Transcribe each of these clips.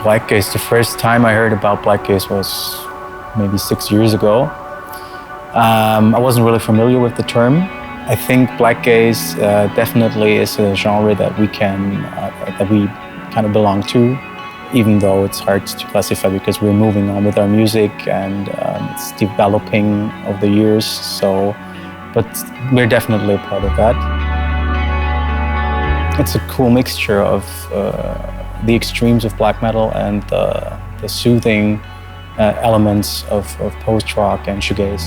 BLACKGAZE, the first time I heard about BLACKGAZE was maybe 6 years ago. I wasn't really familiar with the term. I think BLACKGAZE definitely is a genre that we kind of belong to, even though it's hard to classify because we're moving on with our music and it's developing over the years. But we're definitely a part of that. It's a cool mixture of the extremes of black metal and the soothing elements of post-rock and shoegaze.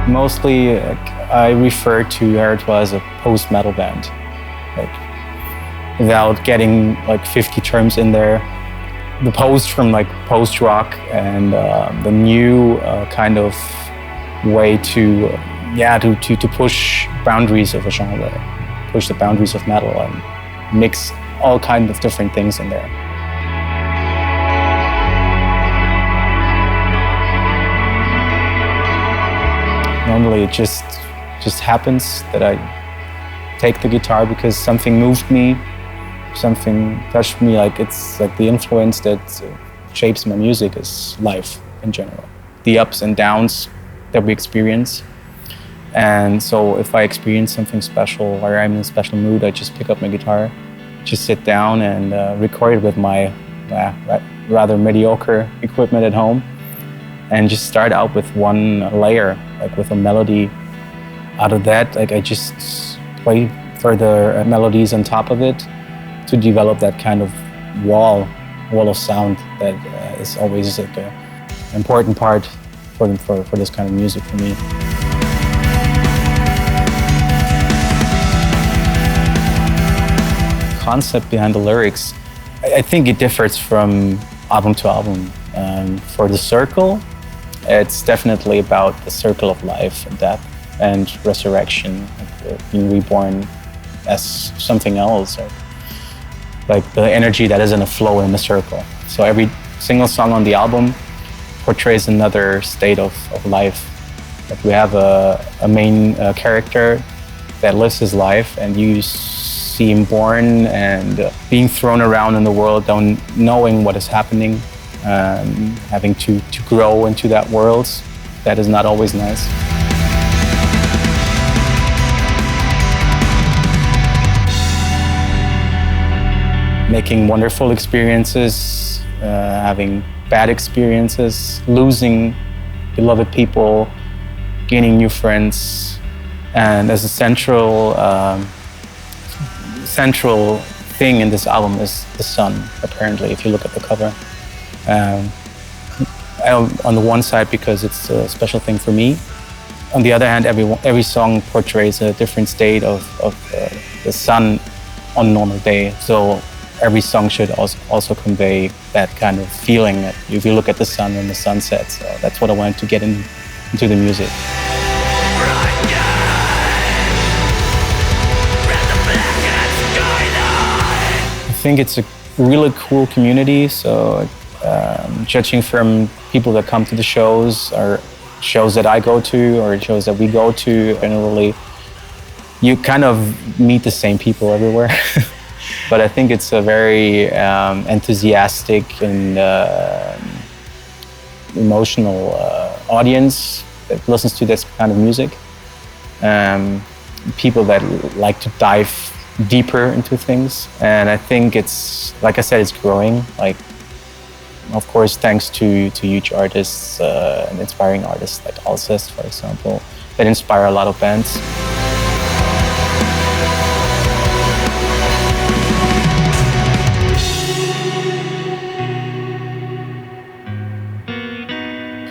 Mostly, I refer to Heretoir as a post-metal band. Without getting 50 terms in there, the post from post-rock and the new kind of way to push boundaries of a genre, push the boundaries of metal and mix all kinds of different things in there. Normally it just happens that I take the guitar because something moved me, something touched me. It's like the influence that shapes my music is life in general, the ups and downs that we experience. And so if I experience something special or I'm in a special mood, I just pick up my guitar, just sit down and record it with my rather mediocre equipment at home and just start out with one layer, with a melody. Out of that, I just play further melodies on top of it to develop that kind of wall of sound that is always an important part for this kind of music for me. Concept behind the lyrics, I think it differs from album to album. For The Circle, it's definitely about the circle of life and death and resurrection, being reborn as something else, or the energy that is in a flow in the circle. So every single song on the album portrays another state of life. We have a main character that lives his life, and you see him born and being thrown around in the world, don't knowing what is happening, having to grow into that world. That is not always nice. Making wonderful experiences, having bad experiences, losing beloved people, gaining new friends, and as a central thing in this album is the sun, apparently, if you look at the cover. On the one side, because it's a special thing for me. On the other hand, every song portrays a different state of the sun on a normal day. So every song should also convey that kind of feeling that if you look at the sun when the sun sets. So that's what I wanted to get into the music. I think it's a really cool community. So judging from people that come to the shows, or shows that I go to, or shows that we go to, generally, you kind of meet the same people everywhere. But I think it's a very enthusiastic and emotional audience that listens to this kind of music. People that like to dive deeper into things. And I think it's, like I said, it's growing. Of course, thanks to huge artists and inspiring artists like Alcest, for example, that inspire a lot of bands.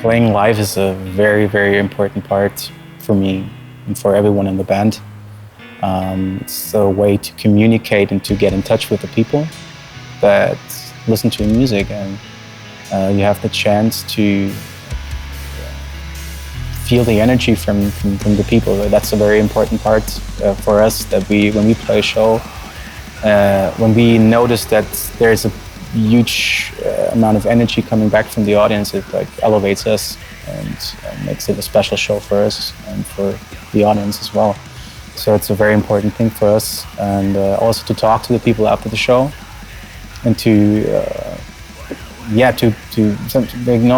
Playing live is a very, very important part for me and for everyone in the band. It's a way to communicate and to get in touch with the people that listen to music, and you have the chance to feel the energy from the people. That's a very important part for us, that when we play a show, when we notice that there's a huge amount of energy coming back from the audience, it elevates us and makes it a special show for us and for the audience as well. So it's a very important thing for us, and also to talk to the people after the show and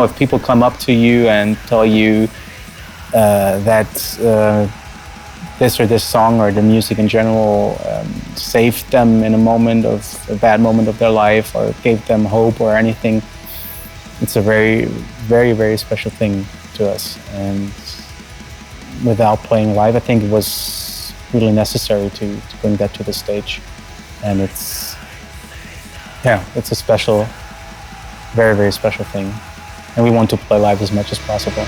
if people come up to you and tell you that this or this song or the music in general saved them in a bad moment of their life, or gave them hope or anything, it's a very, very, very special thing to us. And without playing live, I think it was really necessary to bring that to the stage. And it's a special, very, very special thing. And we want to play live as much as possible.